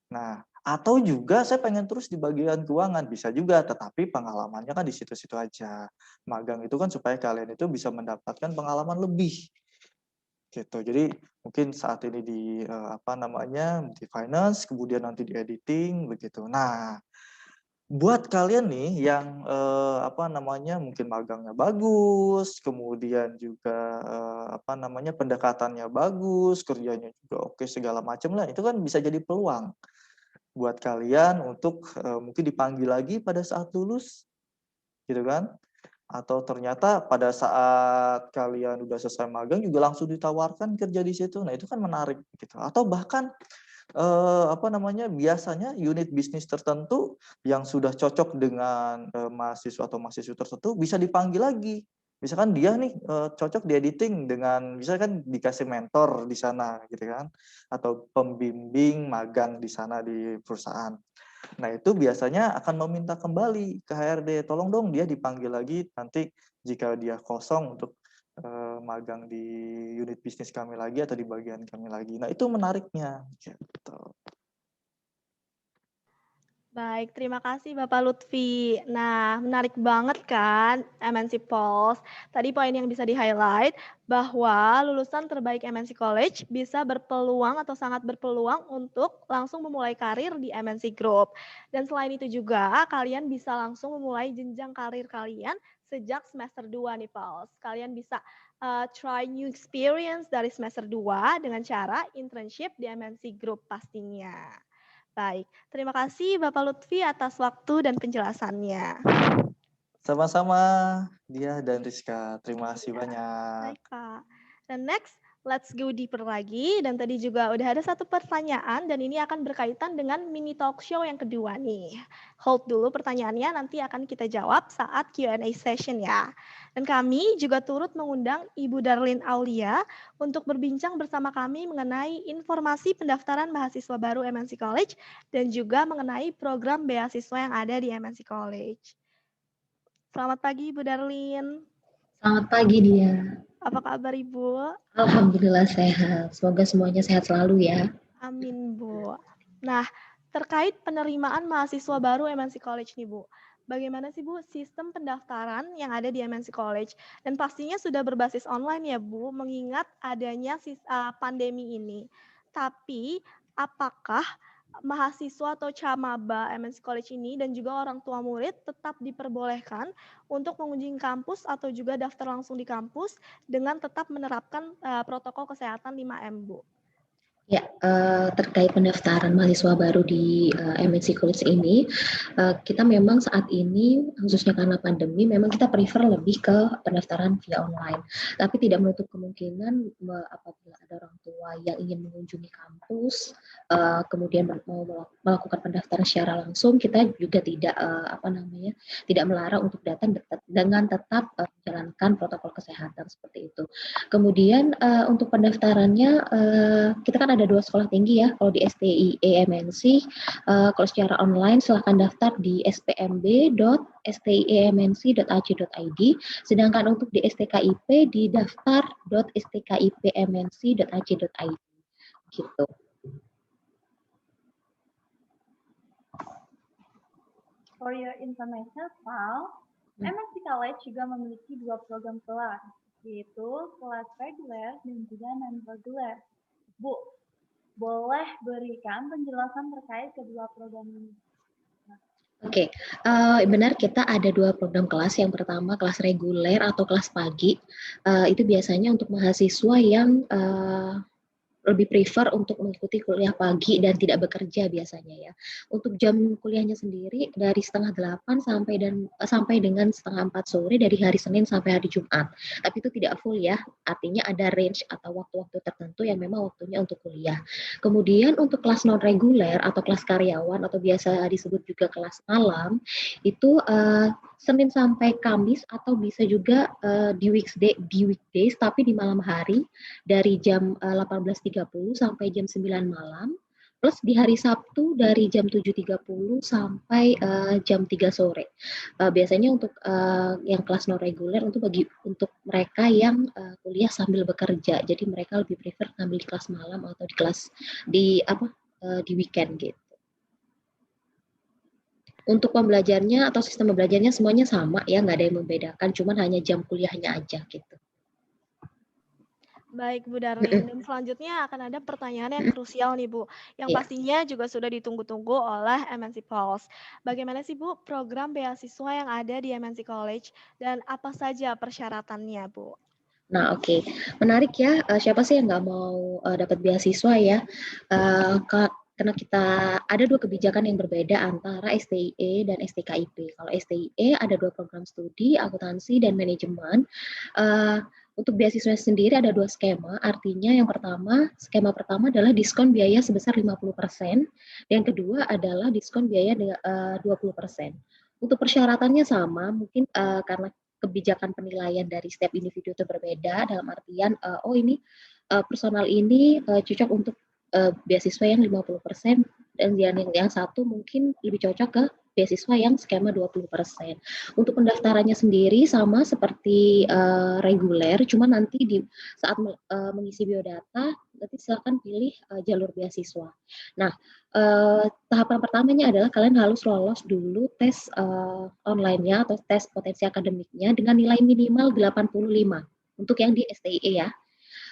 Nah, atau juga saya pengen terus di bagian keuangan, bisa juga, tetapi pengalamannya kan di situ-situ aja. Magang itu kan supaya kalian itu bisa mendapatkan pengalaman lebih. Gitu. Jadi mungkin saat ini di di finance, kemudian nanti di editing begitu. Nah, buat kalian nih yang mungkin magangnya bagus, kemudian juga pendekatannya bagus, kerjanya juga oke segala macam lah, itu kan bisa jadi peluang buat kalian untuk mungkin dipanggil lagi pada saat lulus, gitu kan? Atau ternyata pada saat kalian udah selesai magang juga langsung ditawarkan kerja di situ. Nah, itu kan menarik gitu. Atau bahkan biasanya unit bisnis tertentu yang sudah cocok dengan mahasiswa atau mahasiswa tertentu bisa dipanggil lagi. Misalkan dia nih cocok di editing dengan, misalkan dikasih mentor di sana gitu kan, atau pembimbing magang di sana di perusahaan. Nah, itu biasanya akan meminta kembali ke HRD, tolong dong dia dipanggil lagi nanti jika dia kosong untuk magang di unit bisnis kami lagi atau di bagian kami lagi. Nah, itu menariknya gitu. Baik, terima kasih Bapak Lutfi. Nah, menarik banget kan MNC Pulse. Tadi poin yang bisa di-highlight bahwa lulusan terbaik MNC College bisa berpeluang atau sangat berpeluang untuk langsung memulai karir di MNC Group. Dan selain itu juga, kalian bisa langsung memulai jenjang karir kalian sejak semester 2 nih Pulse. Kalian bisa try new experience dari semester 2 dengan cara internship di MNC Group pastinya. Baik, terima kasih Bapak Lutfi atas waktu dan penjelasannya. Sama-sama Dia dan Rizka, terima kasih banyak. Baik Pak. Dan next, let's go deeper lagi. Dan tadi juga udah ada satu pertanyaan dan ini akan berkaitan dengan mini talk show yang kedua nih. Hold dulu pertanyaannya, nanti akan kita jawab saat Q&A session ya. Dan kami juga turut mengundang Ibu Darlin Aulia untuk berbincang bersama kami mengenai informasi pendaftaran mahasiswa baru MNC College dan juga mengenai program beasiswa yang ada di MNC College. Selamat pagi Ibu Darlin. Selamat pagi Dia. Apa kabar Ibu? Alhamdulillah sehat. Semoga semuanya sehat selalu ya. Amin Bu. Nah, terkait penerimaan mahasiswa baru MNC College nih Bu. Bagaimana sih Bu sistem pendaftaran yang ada di MNC College? Dan pastinya sudah berbasis online ya Bu, mengingat adanya pandemi ini. Tapi apakah mahasiswa atau camaba MNC College ini dan juga orang tua murid tetap diperbolehkan untuk mengunjungi kampus atau juga daftar langsung di kampus dengan tetap menerapkan protokol kesehatan 5M, Bu. Ya, terkait pendaftaran mahasiswa baru di MNC College ini, kita memang saat ini, khususnya karena pandemi, memang kita prefer lebih ke pendaftaran via online. Tapi tidak menutup kemungkinan apabila ada orang tua yang ingin mengunjungi kampus, kemudian mau melakukan pendaftaran secara langsung, kita juga tidak tidak melarang untuk datang dengan tetap menjalankan protokol kesehatan seperti itu. Kemudian untuk pendaftarannya, kita kan ada 2 sekolah tinggi ya. Kalau di STIE MNC, kalau secara online silahkan daftar di spmb.stiemnc.ac.id. Sedangkan untuk di STKIP di daftar.stkipmnc.ac.id. Gitu. For your information, Val, MNC College juga memiliki 2 program kelas, yaitu kelas reguler dan juga non-reguler. Bu, boleh berikan penjelasan terkait kedua program ini? Oke, benar kita ada 2 program kelas. Yang pertama kelas reguler atau kelas pagi. Itu biasanya untuk mahasiswa yang lebih prefer untuk mengikuti kuliah pagi dan tidak bekerja biasanya ya. Untuk jam kuliahnya sendiri dari setengah 8 sampai dengan setengah 4 sore dari hari Senin sampai hari Jumat. Tapi itu tidak full ya, artinya ada range atau waktu-waktu tertentu yang memang waktunya untuk kuliah. Kemudian untuk kelas non reguler atau kelas karyawan atau biasa disebut juga kelas malam itu Senin sampai Kamis atau bisa juga di weekdays tapi di malam hari dari jam 18.30 sampai jam 9 malam, plus di hari Sabtu dari jam 7.30 sampai jam 3 sore. Biasanya untuk yang kelas non reguler untuk mereka yang kuliah sambil bekerja, jadi mereka lebih prefer ngambil di kelas malam atau di kelas di weekend gitu. Untuk pembelajarnya atau sistem belajarnya semuanya sama ya, nggak ada yang membedakan, cuman hanya jam kuliahnya aja gitu. Baik, Bu Darlin. Dan selanjutnya akan ada pertanyaan yang krusial nih, Bu. Yang pastinya juga sudah ditunggu-tunggu oleh MNC Pulse. Bagaimana sih, Bu, program beasiswa yang ada di MNC College dan apa saja persyaratannya, Bu? Nah, oke. Menarik ya. Siapa sih yang nggak mau dapat beasiswa ya? Karena kita ada 2 kebijakan yang berbeda antara STIE dan STKIP. Kalau STIE ada 2 program studi, akuntansi dan manajemen. Untuk beasiswa sendiri ada 2 skema, artinya skema pertama adalah diskon biaya sebesar 50%, yang kedua adalah diskon biaya 20%. Untuk persyaratannya sama, mungkin karena kebijakan penilaian dari setiap individu itu berbeda, dalam artian, personal ini cocok untuk beasiswa yang 50% dan yang satu mungkin lebih cocok ke beasiswa yang skema 20%. Untuk pendaftarannya sendiri sama seperti reguler, cuma nanti di saat mengisi biodata, nanti silakan pilih jalur beasiswa. Nah, tahapan pertamanya adalah kalian harus lolos dulu tes online-nya atau tes potensi akademiknya dengan nilai minimal 85 untuk yang di STIE ya.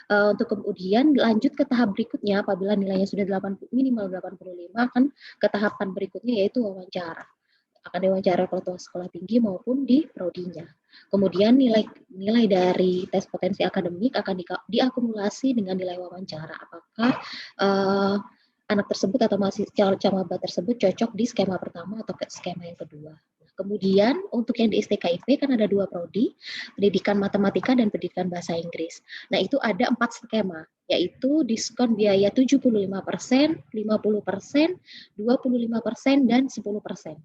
Untuk kemudian lanjut ke tahap berikutnya apabila nilainya sudah minimal 85 akan ke tahapan berikutnya yaitu wawancara. Akan diwawancara ketua sekolah tinggi maupun di prodinya. Kemudian nilai dari tes potensi akademik akan diakumulasi dengan nilai wawancara. Apakah anak tersebut atau mahasiswa camaba tersebut cocok di skema pertama atau skema yang kedua. Kemudian untuk yang di STKIP kan ada 2 prodi, pendidikan matematika dan pendidikan bahasa Inggris. Nah itu ada 4 skema, yaitu diskon biaya 75%, 50%, 25%, dan 10%.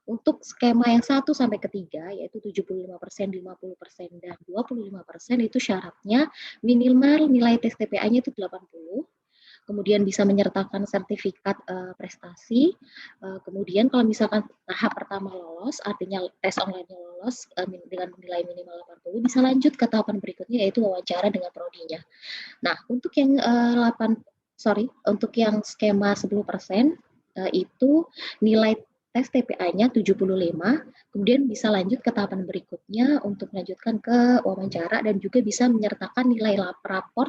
Untuk skema yang 1 sampai ke 3, yaitu 75%, 50%, dan 25% itu syaratnya minimal nilai tes TPA-nya itu 80, kemudian bisa menyertakan sertifikat prestasi. Kemudian kalau misalkan tahap pertama lolos, artinya tes online-nya lolos dengan nilai minimal 80, bisa lanjut ke tahapan berikutnya yaitu wawancara dengan prodinya. Nah, untuk yang untuk yang skema 10% itu nilai tes TPA-nya 75, kemudian bisa lanjut ke tahapan berikutnya untuk melanjutkan ke wawancara dan juga bisa menyertakan nilai raport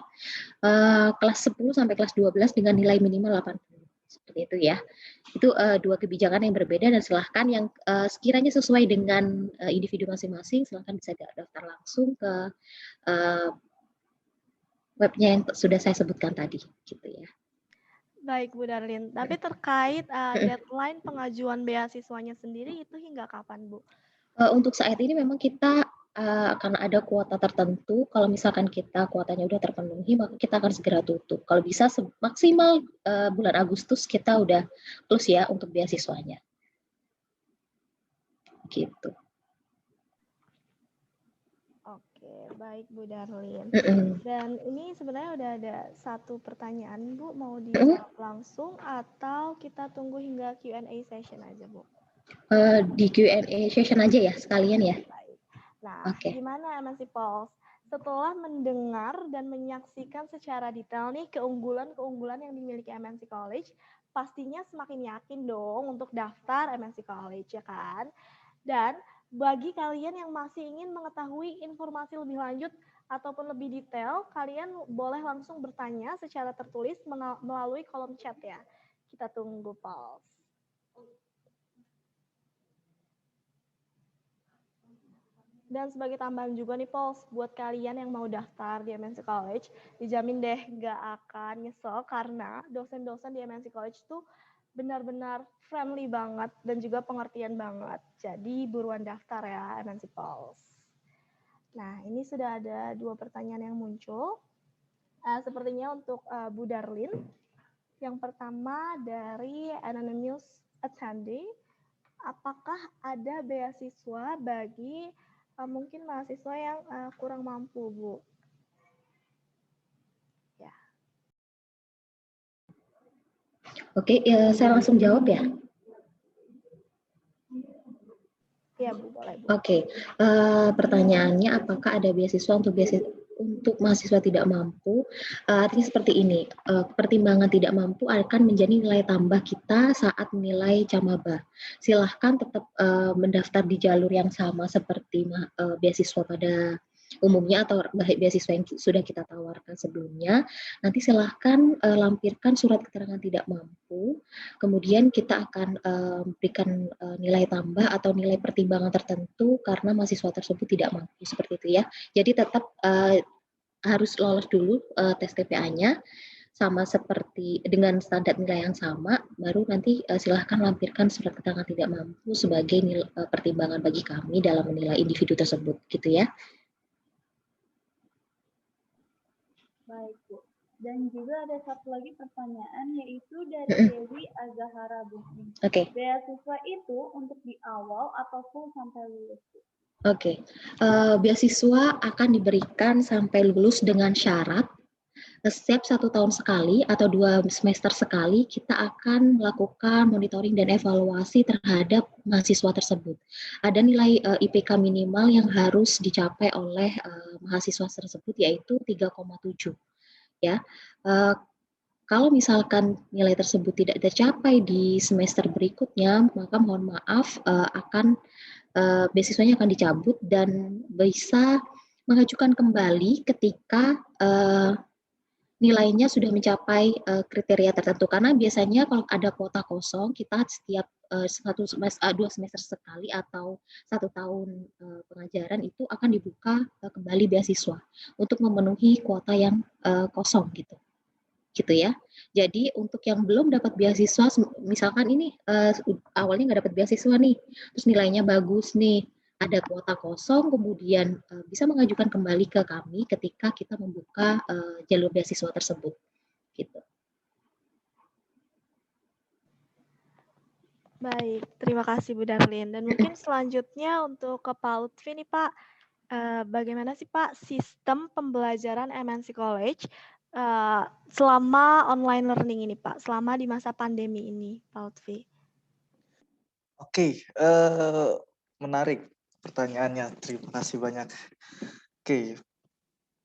kelas 10 sampai kelas 12 dengan nilai minimal 80. seperti itu ya. Itu dua kebijakan yang berbeda, dan silahkan yang sekiranya sesuai dengan individu masing-masing, silahkan bisa daftar langsung ke webnya yang sudah saya sebutkan tadi, gitu ya. Baik Bu Darlin, tapi terkait deadline pengajuan beasiswanya sendiri itu hingga kapan Bu? Untuk saat ini memang kita akan ada kuota tertentu. Kalau misalkan kita kuotanya udah terpenuhi, maka kita akan segera tutup. Kalau bisa maksimal bulan Agustus kita udah close ya untuk beasiswanya. Gitu. Oke, baik Bu Darlin. Dan ini sebenarnya udah ada satu pertanyaan Bu, mau dijawab langsung atau kita tunggu hingga Q&A session aja Bu? Di Q&A session aja ya, sekalian ya. Baik. Nah, gimana MNC Pulse? Setelah mendengar dan menyaksikan secara detail nih keunggulan-keunggulan yang dimiliki MNC College, pastinya semakin yakin dong untuk daftar MNC College, ya kan? Dan bagi kalian yang masih ingin mengetahui informasi lebih lanjut ataupun lebih detail, kalian boleh langsung bertanya secara tertulis melalui kolom chat ya. Kita tunggu Pulse. Dan sebagai tambahan juga nih Pulse, buat kalian yang mau daftar di MNC College, dijamin deh gak akan nyesel karena dosen-dosen di MNC College tuh benar-benar friendly banget dan juga pengertian banget. Jadi buruan daftar ya MNC Pulse. Nah, ini sudah ada 2 pertanyaan yang muncul. Sepertinya untuk Bu Darlin. Yang pertama dari Anonymous Attendee, apakah ada beasiswa bagi mungkin mahasiswa yang kurang mampu, Bu? Ya. Oke, saya langsung jawab ya. Iya, Bu, boleh, Bu. Oke, pertanyaannya apakah ada beasiswa untuk mahasiswa tidak mampu? Artinya seperti ini, pertimbangan tidak mampu akan menjadi nilai tambah kita saat menilai camaba. Silahkan tetap mendaftar di jalur yang sama seperti beasiswa pada umumnya atau beasiswa yang sudah kita tawarkan sebelumnya. Nanti silahkan lampirkan surat keterangan tidak mampu, kemudian kita akan berikan nilai tambah atau nilai pertimbangan tertentu karena mahasiswa tersebut tidak mampu, seperti itu ya. Jadi tetap harus lolos dulu tes TPA-nya, sama seperti dengan standar nilai yang sama, baru nanti silahkan lampirkan surat keterangan tidak mampu sebagai pertimbangan bagi kami dalam menilai individu tersebut, gitu ya. Baik, Bu. Dan juga ada satu lagi pertanyaan, yaitu dari Dewi Azahara Bukti. Beasiswa itu untuk di awal atau full sampai lulus? Oke, beasiswa akan diberikan sampai lulus dengan syarat setiap 1 tahun sekali atau 2 semester sekali kita akan melakukan monitoring dan evaluasi terhadap mahasiswa tersebut. Ada nilai IPK minimal yang harus dicapai oleh mahasiswa tersebut, yaitu 3,7 ya. Kalau misalkan nilai tersebut tidak tercapai di semester berikutnya, maka mohon maaf beasiswanya akan dicabut dan bisa mengajukan kembali ketika nilainya sudah mencapai kriteria tertentu, karena biasanya kalau ada kuota kosong kita setiap 2 semester sekali atau 1 tahun pengajaran itu akan dibuka kembali beasiswa untuk memenuhi kuota yang kosong gitu ya. Jadi untuk yang belum dapat beasiswa, misalkan ini awalnya nggak dapat beasiswa nih, terus nilainya bagus nih, ada kuota kosong, kemudian bisa mengajukan kembali ke kami ketika kita membuka jalur beasiswa tersebut, gitu. Baik, terima kasih Bu Darlin. Dan mungkin selanjutnya untuk ke Pak Lutfi nih Pak, bagaimana sih Pak sistem pembelajaran MNC College selama online learning ini Pak, selama di masa pandemi ini, Pak Lutfi? Oke, menarik pertanyaannya, terima kasih banyak. Oke,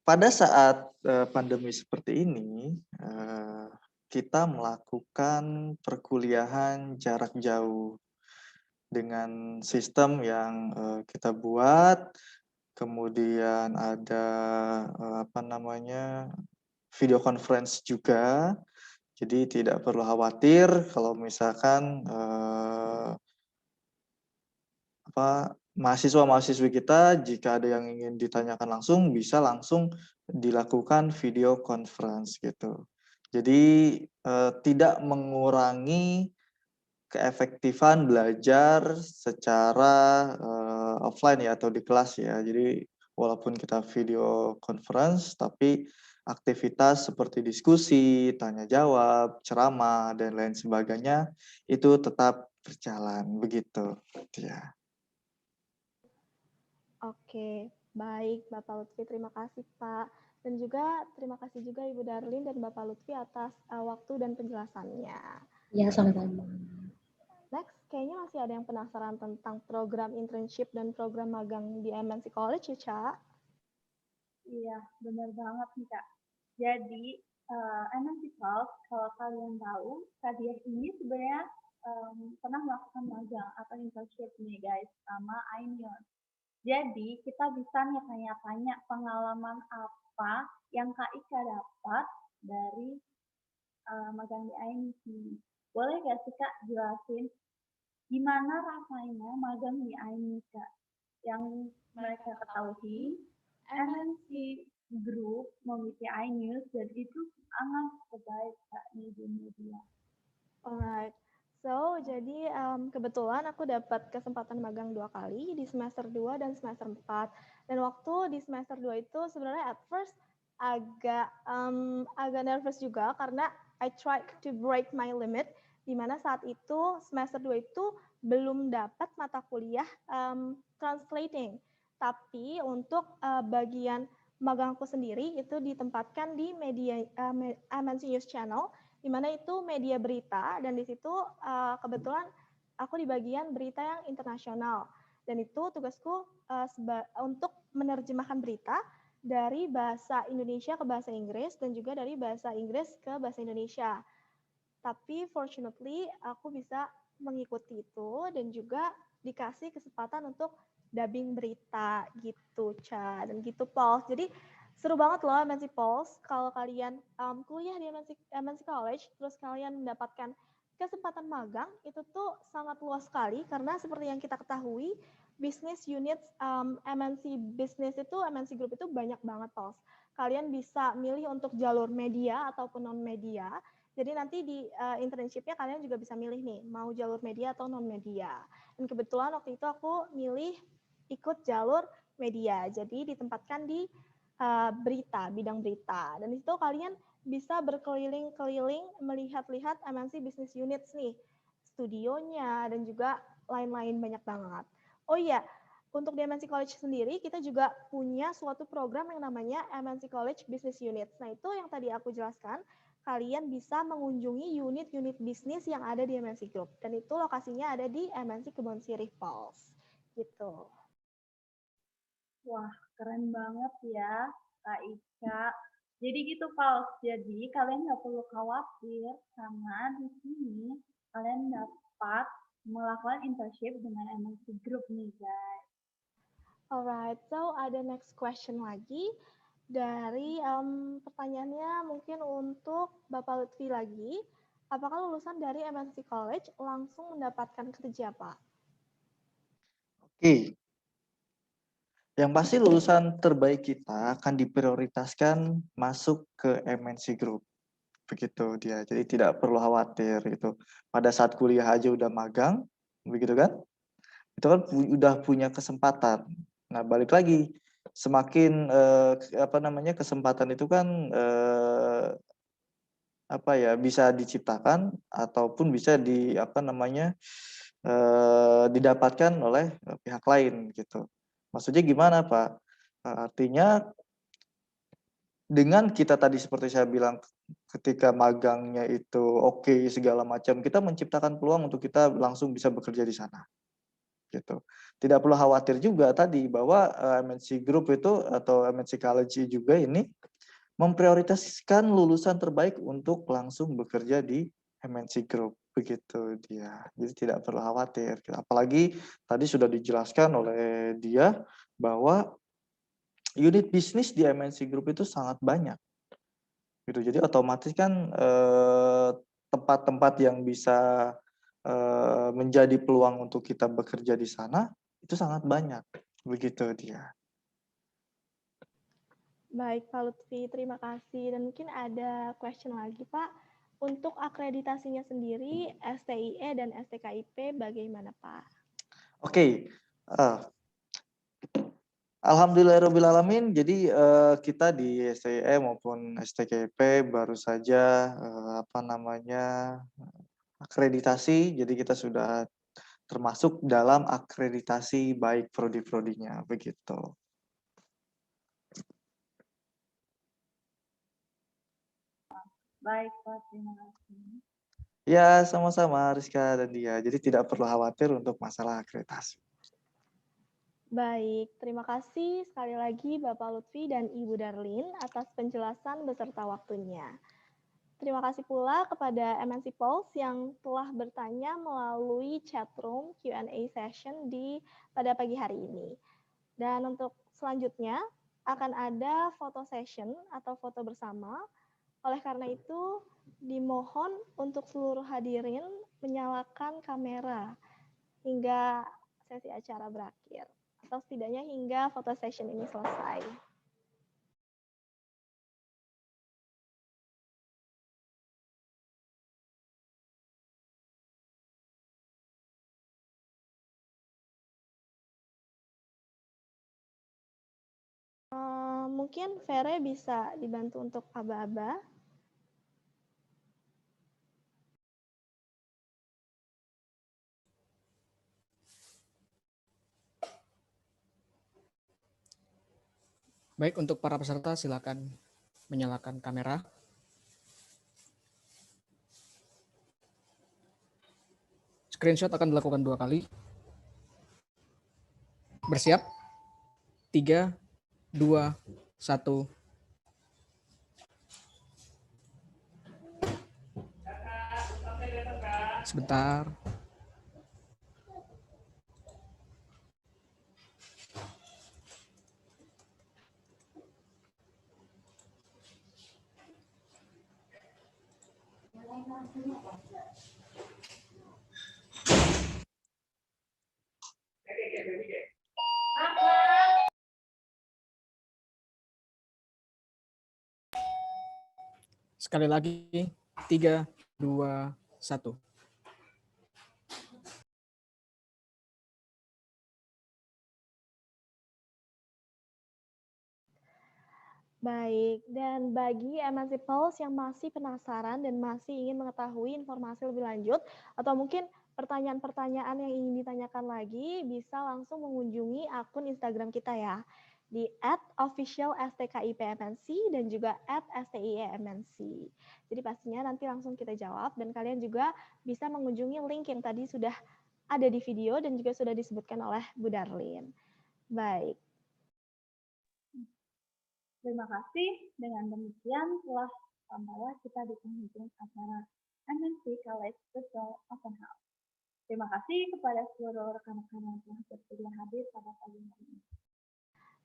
pada saat pandemi seperti ini, kita melakukan perkuliahan jarak jauh dengan sistem yang kita buat, kemudian ada video conference juga. Jadi tidak perlu khawatir kalau misalkan mahasiswa-mahasiswi kita jika ada yang ingin ditanyakan langsung bisa langsung dilakukan video conference gitu. Jadi tidak mengurangi keefektifan belajar secara offline ya atau di kelas ya. Jadi walaupun kita video conference tapi aktivitas seperti diskusi, tanya jawab, ceramah dan lain sebagainya itu tetap berjalan begitu ya. Oke, baik Bapak Lutfi, terima kasih Pak. Dan juga terima kasih juga Ibu Darlin dan Bapak Lutfi atas waktu dan penjelasannya. Ya, sama-sama. Next, kayaknya masih ada yang penasaran tentang program internship dan program magang di MNC College ya, Ca? Iya, benar banget nih, Kak. Jadi, MNC College, kalau kalian tahu, Kadiah ini sebenarnya pernah melakukan magang atau internship nih, guys, sama iNews. Jadi, kita bisa nih tanya-tanya pengalaman apa yang Kak Ika dapat dari magang di iNews nih. Boleh gak sih Kak jelasin gimana rasanya magang di iNews, Kak? Yang mereka ketahui, MNC Group memiliki iNews dan itu sangat terbaik Kak di media. Alright. So, jadi kebetulan aku dapat kesempatan magang 2 kali di semester 2 dan semester 4. Dan waktu di semester 2 itu sebenarnya at first agak nervous juga karena I tried to break my limit, di mana saat itu semester 2 itu belum dapat mata kuliah translating. Tapi untuk bagian magangku sendiri itu ditempatkan di media MNC News Channel, di mana itu media berita, dan di situ kebetulan aku di bagian berita yang internasional. Dan itu tugasku untuk menerjemahkan berita dari bahasa Indonesia ke bahasa Inggris dan juga dari bahasa Inggris ke bahasa Indonesia. Tapi fortunately aku bisa mengikuti itu dan juga dikasih kesempatan untuk dubbing berita gitu, Ca, dan gitu, Paul. Jadi seru banget loh MNC Pulse kalau kalian kuliah di MNC College terus kalian mendapatkan kesempatan magang, itu tuh sangat luas sekali karena seperti yang kita ketahui bisnis unit MNC business itu, MNC Group itu banyak banget, Pulse. Kalian bisa milih untuk jalur media ataupun non media. Jadi nanti di internship-nya kalian juga bisa milih nih mau jalur media atau non media. Dan kebetulan waktu itu aku milih ikut jalur media. Jadi ditempatkan di berita, bidang berita. Dan di situ kalian bisa berkeliling-keliling melihat-lihat MNC Business Units nih, studionya dan juga lain-lain banyak banget. Oh iya, untuk di MNC College sendiri kita juga punya suatu program yang namanya MNC College Business Units. Nah, itu yang tadi aku jelaskan, kalian bisa mengunjungi unit-unit bisnis yang ada di MNC Group. Dan itu lokasinya ada di MNC Kebon Sirih Pulse. Gitu. Wah, keren banget ya, Kak Ika. Jadi gitu, Pals. Jadi kalian nggak perlu khawatir karena di sini kalian dapat melakukan internship dengan MNC Group nih, guys. Alright, so ada next question lagi dari pertanyaannya mungkin untuk Bapak Lutfi lagi. Apakah lulusan dari MNC College langsung mendapatkan kerja, Pak? Oke. Yang pasti lulusan terbaik kita akan diprioritaskan masuk ke MNC Group. Begitu dia. Jadi tidak perlu khawatir gitu. Pada saat kuliah aja udah magang, begitu kan? Itu kan udah punya kesempatan. Nah, balik lagi semakin kesempatan itu kan bisa diciptakan ataupun bisa didapatkan oleh pihak lain gitu. Maksudnya gimana, Pak? Artinya dengan kita tadi seperti saya bilang ketika magangnya itu oke segala macam, kita menciptakan peluang untuk kita langsung bisa bekerja di sana. Gitu. Tidak perlu khawatir juga tadi bahwa MNC Group itu atau MNC College juga ini memprioritaskan lulusan terbaik untuk langsung bekerja di MNC Group. Begitu dia. Jadi tidak perlu khawatir. Apalagi tadi sudah dijelaskan oleh dia bahwa unit bisnis di MNC Group itu sangat banyak. gitu. Jadi otomatis kan tempat-tempat yang bisa menjadi peluang untuk kita bekerja di sana itu sangat banyak, begitu dia. Baik, Pak Lutfi, terima kasih. Dan mungkin ada question lagi, Pak. Untuk akreditasinya sendiri, STIE dan STKIP bagaimana, Pak? Oke, alhamdulillahirobbilalamin. Jadi kita di STIE maupun STKIP baru saja akreditasi. Jadi kita sudah termasuk dalam akreditasi baik prodi-prodinya, begitu. Baik, Pak, terima kasih. Ya, sama-sama Rizka dan Dia. Jadi tidak perlu khawatir untuk masalah akreditasi. Baik, terima kasih sekali lagi Bapak Lutfi dan Ibu Darlin atas penjelasan beserta waktunya. Terima kasih pula kepada MNC Pulse yang telah bertanya melalui chatroom Q&A session pada pagi hari ini. Dan untuk selanjutnya akan ada foto session atau foto bersama. Oleh karena itu, dimohon untuk seluruh hadirin menyalakan kamera hingga sesi acara berakhir, atau setidaknya hingga foto session ini selesai. Mungkin Vere bisa dibantu untuk aba-aba. Baik, untuk para peserta silakan menyalakan kamera. Screenshot akan dilakukan 2 kali. Bersiap. 3, 2, 1. Sebentar. Sekali lagi, 3, 2, 1. Baik, dan bagi MNC Pulse yang masih penasaran dan masih ingin mengetahui informasi lebih lanjut, atau mungkin pertanyaan-pertanyaan yang ingin ditanyakan lagi, bisa langsung mengunjungi akun Instagram kita ya, di @official_stkipmnc dan juga @stiemnc. Jadi pastinya nanti langsung kita jawab, dan kalian juga bisa mengunjungi link yang tadi sudah ada di video dan juga sudah disebutkan oleh Bu Darlin. Baik. Terima kasih. Dengan demikian telah sampailah kita di penghujung acara MNC College Virtual Open House. Terima kasih kepada seluruh rekan-rekan yang telah bersedia hadir pada pagi hari ini.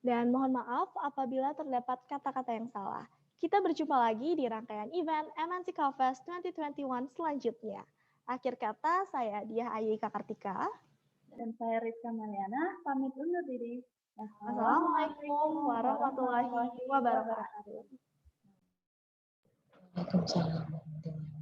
Dan mohon maaf apabila terdapat kata-kata yang salah. Kita berjumpa lagi di rangkaian event MNC Covfest 2021 selanjutnya. Akhir kata, saya Diah Ayika Kartika. Dan saya Rizka Maliana, pamit undur diri. Assalamualaikum warahmatullahi wabarakatuh. Waalaikumsalam warahmatullahi wabarakatuh.